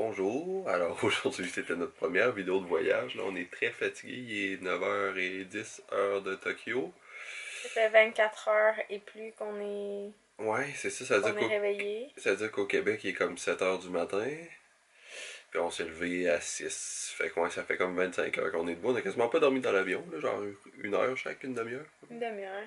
Bonjour, alors aujourd'hui c'était notre première vidéo de voyage, là on est très fatigué, il est 9h10 heure de Tokyo. Ça fait 24 heures et plus qu'on est, Ouais, c'est ça, ça veut dire réveillé. ça veut dire qu'au Québec il est comme 7h du matin, puis on s'est levé à 6, fait que ouais, ça fait comme 25 heures qu'on est debout, on a quasiment pas dormi dans l'avion, là, genre une heure chaque, une demi-heure. Une demi-heure.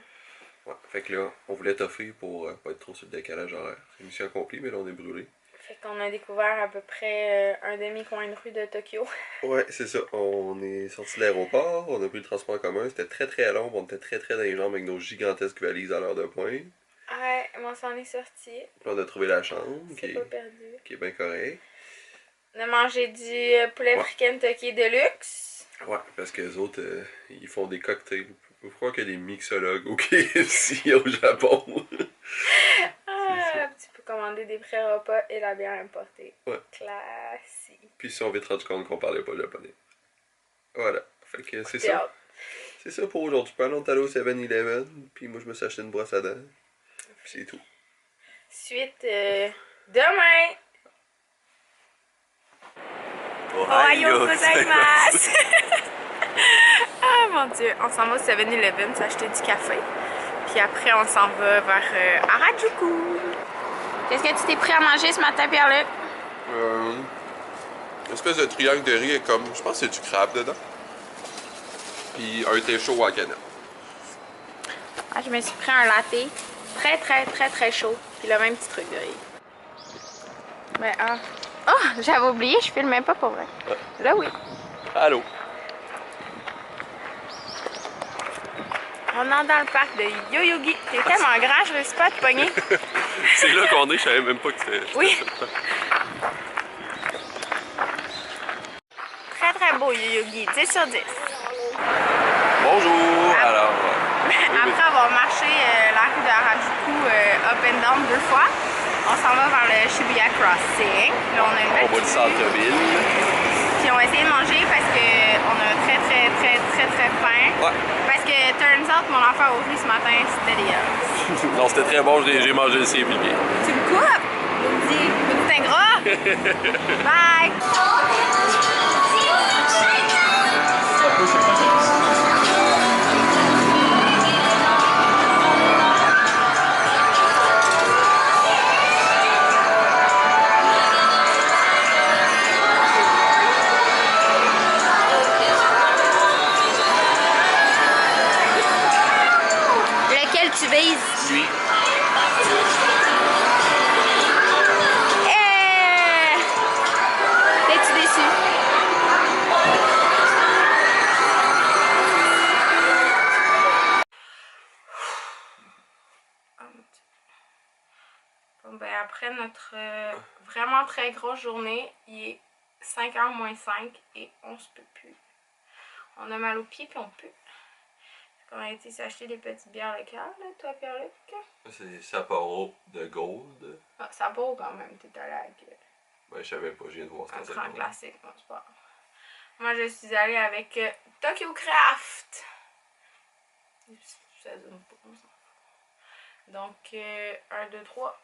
Ouais, fait que là, on voulait t'offrir pour pas être trop sur le décalage horaire. C'est mission accomplie, mais là on est brûlé. Fait qu'on a découvert à peu près un demi-coin de rue de Tokyo. Ouais, c'est ça. On est sorti de l'aéroport, on a pris le transport en commun, c'était très très long, on était très très dans les jambes avec nos gigantesques valises à l'heure de pointe. Ouais, moi, on s'en est sorti. Puis on a trouvé la chambre C'est pas perdu. qui est bien correcte. On a mangé du poulet Ouais. frit Kentucky Deluxe. Ouais, parce que les autres, ils font des cocktails. Je crois qu'il y a des mixologues au KFC au Japon. Ah, tu peux commander des pré-repas et la bière importée. Ouais. Classique. Puis si on vite rendu compte qu'on parlait pas japonais. Voilà. Fait que c'est ça. Théâtre. C'est ça pour aujourd'hui. Pendant on est allé au 7-Eleven, puis moi je me suis acheté une brosse à dents. Puis c'est tout. Suite demain. Ohayou gozaimasu! Ah mon dieu, on s'en va au 7-Eleven s'acheter du café. Puis après, on s'en va vers Harajuku. Qu'est-ce que tu t'es pris à manger ce matin, Pierre-Luc? Une espèce de triangle de riz comme, je pense que c'est du crabe dedans. Puis un thé chaud à canette. Ah, je me suis pris un latte très très très très chaud. Puis le même petit truc de riz. Mais oh, j'avais oublié, je filme même pas pour vrai. Là oui. Allô? On est dans le parc de Yoyogi. C'est tellement grand, je réussis pas à te pogner. C'est là qu'on est, je savais même pas que c'était... Oui. Très très beau Yoyogi, 10 sur 10. Bonjour! Alors... Après avoir marché la rue de Harajuku up and down 2 fois, on s'en va vers le Shibuya Crossing. Là, on a une belle au bout du vue. centre-ville. Puis on va essayer de manger parce qu'on a très faim. Ouais. Parce que turns out, mon affaire au riz ce matin, c'était dégueulasse. Non, c'était très bon, j'ai mangé le sien puis le bien. Tu me coupes? Petit ingrat! Bye! Lequel tu vises? Lui. T'es-tu déçu? Bon, ben après notre vraiment très grosse journée, il est 5h moins 5 et on se peut plus. On a mal aux pieds puis on pue. On a été s'acheter des petites bières locales, là, toi Pierre-Luc? C'est Sapporo de Gold. Ah, ça vaut quand même, t'es allé avec Ben, je savais pas, je viens de voir ce un que c'est. grand classique, bon, c'est pas grave. Moi je suis allée avec Tokyo Craft. Ça zoome pas, on s'en fout. Donc 1, 2, 3.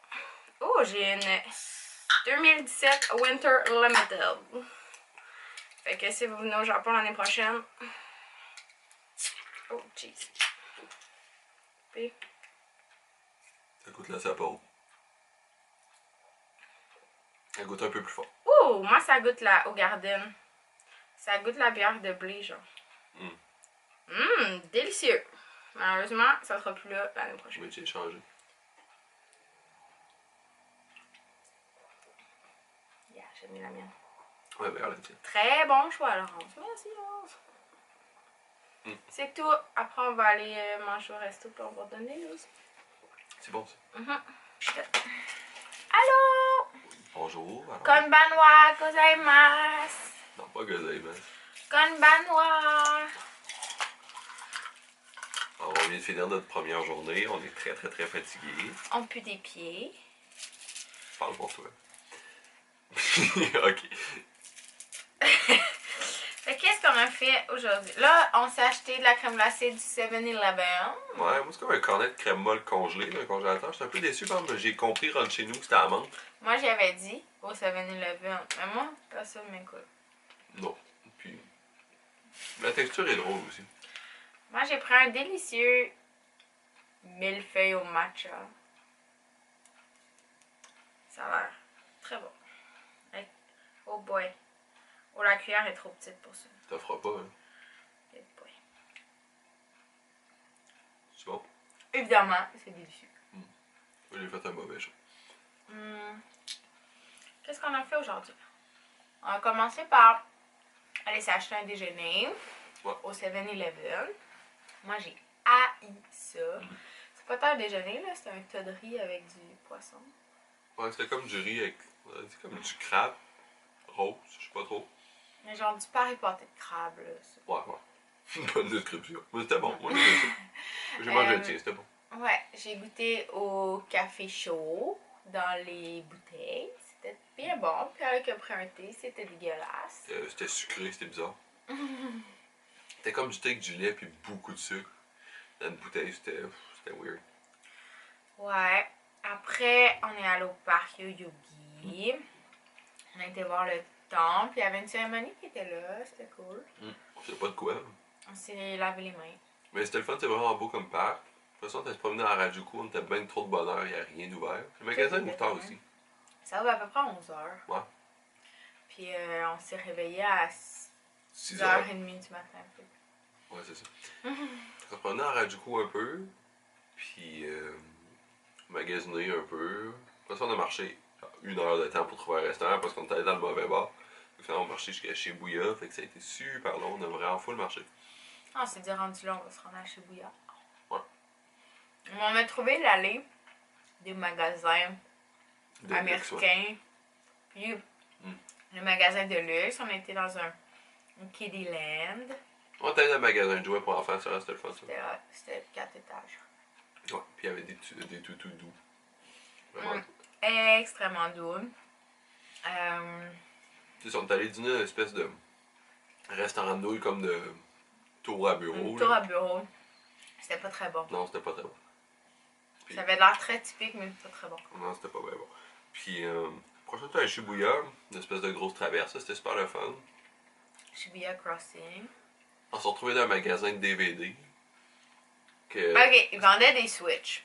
Oh, j'ai une 2017 Winter Limited. Fait que si vous venez au Japon l'année prochaine. Oh, jeez. Puis, Ça goûte la Sapporo. Ça goûte un peu plus fort. oh, moi ça goûte la au Garden. Ça goûte la bière de blé, genre. Délicieux. Malheureusement, ça sera plus là l'année prochaine. Mais j'ai changé. Yeah, j'ai mis la mienne. Ouais, ben, regarde la tienne. Très bon choix, Laurence. Merci, Laurence. C'est tout. Après, on va aller manger au resto puis on va donner là aussi. C'est bon, ça. Allô? Bonjour. Alors... Konbanwa gozaimasu. Non, pas gozaimasu. Konbanwa. Alors, on vient de finir notre première journée. On est très, très, très fatigués. On pue des pieds. Parle pour toi. Ok. Fait qu'est-ce qu'on a a fait aujourd'hui? Là, on s'est acheté de la crème glacée du 7-Eleven. Ouais, moi c'est comme un cornet de crème molle congelé dans le congélateur. J'étais un peu déçu, par exemple, j'ai compris rentre chez nous que c'était à la menthe. Moi, j'avais dit au 7-Eleven. Mais moi, pas ça m'écoute. Non. Puis la texture est drôle aussi. Moi, j'ai pris un délicieux millefeuille au matcha. Ça a l'air très bon. Oh boy. Oh, la cuillère est trop petite pour ça. Ça fera pas, hein. Oh boy. C'est bon? Évidemment, c'est délicieux. Moi, j'ai fait un mauvais choix. Qu'est-ce qu'on a fait aujourd'hui? On a commencé par aller s'acheter un déjeuner au 7-Eleven. Moi, j'ai haï ça. C'est pas tant un déjeuner, là. C'était un tas de riz avec du poisson. Ouais, c'était comme du riz avec. C'est comme du crabe rose, je sais pas trop. Mais genre du Paris pâté de crabe, là. Ça. Ouais. Une bonne description. Mais c'était bon. Moi, j'ai ça. J'ai mangé le tien, c'était bon. Ouais, j'ai goûté au café chaud dans les bouteilles. C'était bien bon. Puis avec pris un thé, c'était dégueulasse. C'était sucré, c'était bizarre. C'était comme du thé avec du lait puis beaucoup de sucre. Dans une bouteille, c'était weird. Ouais. Après, on est allé au parc Yogi. On a été voir le temple. Il y avait une cérémonie qui était là. C'était cool. On sait pas de quoi. On s'est lavé les mains. Mais c'était le fun, c'était vraiment beau comme parc. De toute façon, on était se promené dans Harajuku, on était bien trop de bonheur, il n'y a rien d'ouvert. Le magasin est ouvert aussi. Ça ouvre à peu près à 11h. Ouais. Puis on s'est réveillé à 6h30 du matin. Ouais, c'est ça. On se promenait à Harajuku un peu, puis magasiner un peu. Après ça, on a marché genre, 1 heure de temps pour trouver un restaurant parce qu'on était allé dans le mauvais bar. Finalement, on a marché jusqu'à Shibuya, fait que ça a été super long, on a vraiment full marché. Ah, on s'est dit rendu là, on va se rendre à Shibuya. Ouais. On a trouvé l'allée des magasins américains. Puis le magasin de luxe, on était dans un Kiddie Land. On était dans un magasin de jouets pour enfants, ça c'était le fun. C'était 4 étages. Ouais, puis il y avait des toutous doux. Vraiment. Extrêmement doux. Tu sais, on est allé dîner dans une espèce de restaurant de nouilles comme de tour à bureau. Tour à bureau. C'était pas très bon. Non, c'était pas très bon. Puis, ça avait l'air très typique, mais pas très bon. Non, c'était pas bien bon. Puis, prochaine fois à Shibuya, une espèce de grosse traverse, c'était super le fun. Shibuya Crossing. On s'est retrouvé dans un magasin de DVD. Ok, ils vendaient des Switch.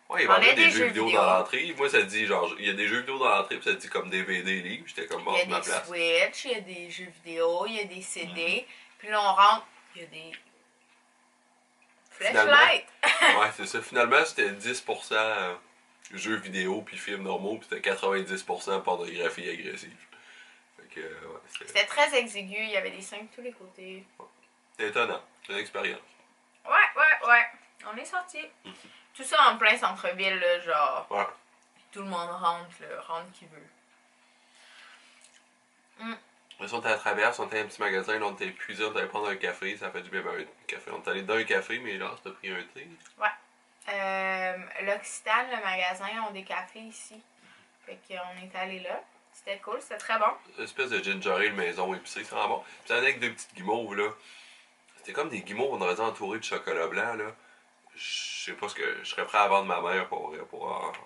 Ouais, ils vendaient des jeux vidéo dans l'entrée. Moi, ça dit genre, il y a des jeux vidéo dans l'entrée, puis ça dit comme DVD livres. J'étais comme bon, il y a ma des place. Switch, il y a des jeux vidéo, il y a des CD. Puis là, on rentre, il y a des flashlights. Ouais, c'est ça. Finalement, c'était 10% jeux vidéo puis films normaux, puis c'était 90% pornographie agressive. Fait que, ouais, c'était très exigu, il y avait des seins de tous les côtés. Ouais. C'était étonnant. C'est une expérience. Ouais. On est sortis. Tout ça en plein centre-ville, là, genre. Ouais. Tout le monde rentre, là, rentre qui veut. Après ça, on était à la traverse, on était à un petit magasin, là, on était épuisés, on allait prendre un café, ça fait du bien un café. On est allé dans un café, mais là, on s'est pris un thé. Ouais. L'Occitane, le magasin, ont des cafés ici. Fait qu'on est allé là. C'était cool, c'était très bon. Une espèce de ginger ale maison épicé, c'est vraiment bon. Puis ça avec 2 petites guimauves, là. C'était comme des guimauves, on aurait dit entourés de chocolat blanc, là. Je sais pas ce que je serais prêt à vendre ma mère pour en vendre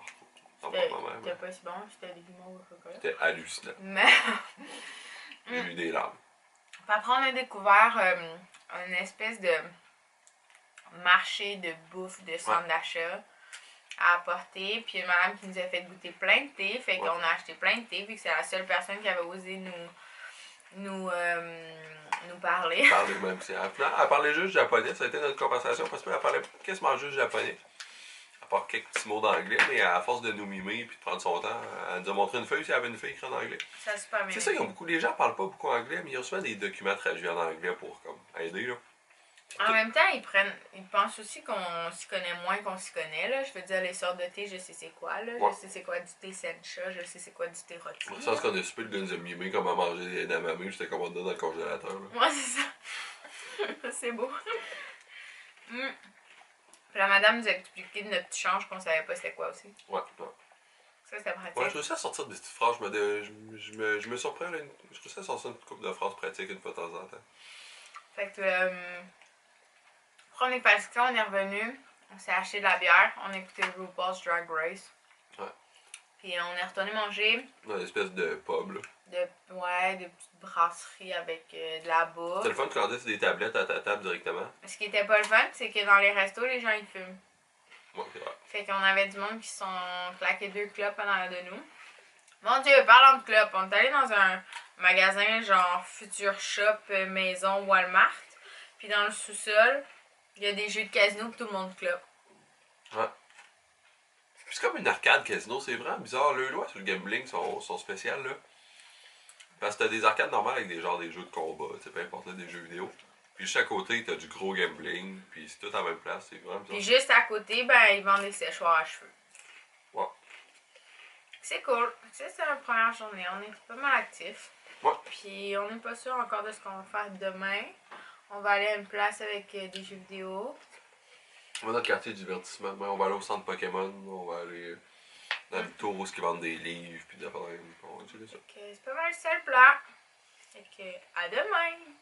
ma mère. C'était pas si bon, c'était des guimauves au chocolat. C'était hallucinant. Mais. J'ai eu des larmes. Après, on a découvert une espèce de marché de bouffe, de centre d'achat à apporter. Puis une madame qui nous a fait goûter plein de thé. Fait qu'on a acheté plein de thé. Puis que c'est la seule personne qui avait osé nous parler. Parler même. Elle parlait juste japonais. Ça a été notre conversation parce qu'elle parlait quasiment juste japonais. À part quelques petits mots d'anglais, mais à force de nous mimer et de prendre son temps, elle nous a montré une feuille s'il y avait une fille écrite en anglais. Ça super bien. C'est ça, les gens parlent pas beaucoup anglais, mais il y a souvent des documents traduits en anglais pour comme, aider. Là. En même temps, ils pensent aussi qu'on s'y connaît moins qu'on s'y connaît. Là. Je veux dire, les sortes de thé, je sais c'est quoi. Là. Ouais. Je sais c'est quoi du thé sencha, je sais c'est quoi du thé rôti. Dans le sens qu'on a super, le gars nous a mimé comme à manger des edamame, j'étais comme on dans le congélateur. Là. Ouais, c'est ça. C'est beau. La madame nous a expliqué de notre petit change qu'on savait pas c'était quoi aussi. Ouais. Ça, c'était pratique. Ouais, je réussis à sortir des petites phrases. Je me surprends. Là, je réussis à sortir une couple de phrases pratiques une fois de temps en temps. Fait que, après on est parti, on est revenu. On s'est acheté de la bière. On a écouté RuPaul's Drag Race. Ouais. Puis on est retourné manger. Une espèce de pub, là. De petites brasseries avec de la bouffe. C'était le fun de commander sur des tablettes à ta table directement. Ce qui était pas le fun, c'est que dans les restos, les gens ils fument. Ouais, c'est vrai. Fait qu'on avait du monde qui se sont claqués 2 clopes en arrière de nous. Mon Dieu, parlant de clopes, on est allé dans un magasin genre Future Shop, Maison, Walmart. Puis dans le sous-sol, il y a des jeux de casino que tout le monde clope. Ouais. C'est comme une arcade casino, c'est vraiment bizarre. Les lois sur le gambling sont spéciales, là. Parce que t'as des arcades normales avec des jeux de combat, tu sais, peu importe, là, des jeux vidéo. Puis juste à côté, t'as du gros gambling, puis c'est tout à la même place, c'est vraiment bizarre. Puis juste à côté, ben, ils vendent des séchoirs à cheveux. Ouais. C'est cool. C'est la première journée. On est pas mal actifs. Ouais. Puis on n'est pas sûr encore de ce qu'on va faire demain. On va aller à une place avec des jeux vidéo. On va dans le quartier de divertissement. Demain, on va aller au centre Pokémon. On va aller dans le tour où ils vendent des livres, puis des affaires. On va utiliser ça. C'est pas mal ça le plan. Fait que à demain!